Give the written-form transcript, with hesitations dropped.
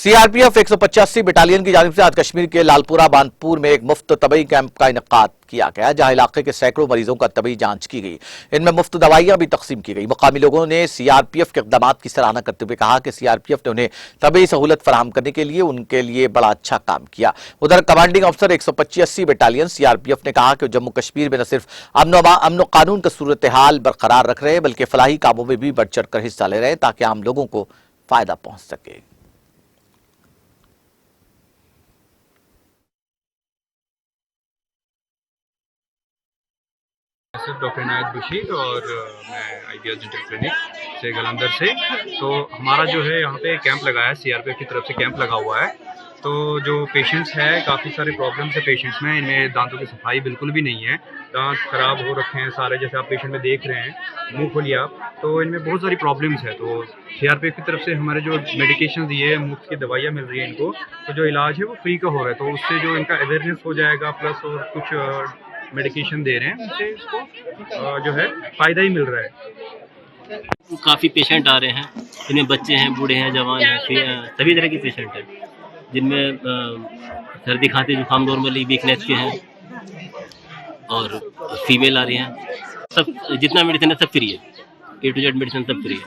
CRPF 185 battalion की जानिब से आज कश्मीर के लालपुरा बांदपुर में एक मुफ्त तबई कैंप का इनेकाद किया गया, जहां इलाके के सैकड़ों मरीजों का तबई जांच की गई। इनमें मुफ्त दवाइयां भी तकसीम की गई। मुकामी लोगों ने सीआरपीएफ के इक़दाम की सराहना करते हुए कहा कि सीआरपीएफ ने उन्हें तबई सहूलत फराहम करने के लिए उनके लिए बड़ा अच्छा काम किया। उधर कमांडिंग अफसर 185 बटालियन सीआरपीएफ ने कहा कि जम्मू कश्मीर में न सिर्फ अमन कानून का सूरत हाल बरकरार रख रहे हैं, बल्कि फलाही कामों में भी बढ़ चढ़ कर हिस्सा ले रहे हैं ताकि आम लोगों को फायदा पहुंच सके। डॉक्टर इनायत बशीर और मैं आइडिया डेंटल क्लिनिक से गलंदर से। तो हमारा जो है यहाँ पे कैंप लगाया है, सीआरपीएफ की तरफ से कैंप लगा हुआ है। तो जो पेशेंट्स हैं, काफ़ी सारे प्रॉब्लम्स है पेशेंट्स में। इनमें दांतों की सफाई बिल्कुल भी नहीं है, दांत खराब हो रखे हैं सारे, जैसे आप पेशेंट में देख रहे हैं, मुंह खोलिए आप। तो इनमें बहुत सारी प्रॉब्लम्स है। तो सीआरपीएफ की तरफ से हमारे जो मेडिकेशन दिए, मुफ्त की दवाइयाँ मिल रही है इनको, तो जो इलाज है वो फ्री का हो रहा है। तो उससे जो इनका अवेयरनेस हो जाएगा, प्लस और कुछ मेडिकेशन दे रहे हैं, उससे इसको जो है फ़ायदा ही मिल रहा है। काफ़ी पेशेंट आ रहे हैं, इनमें बच्चे हैं, बूढ़े हैं, जवान हैं, सभी तरह के पेशेंट हैं, जिनमें सर्दी खांसी जुकाम नॉर्मली वीकनेस के हैं, और फीमेल आ रही हैं। सब जितना मेडिसिन है सब फ्री है, A to Z मेडिसिन सब फ्री है।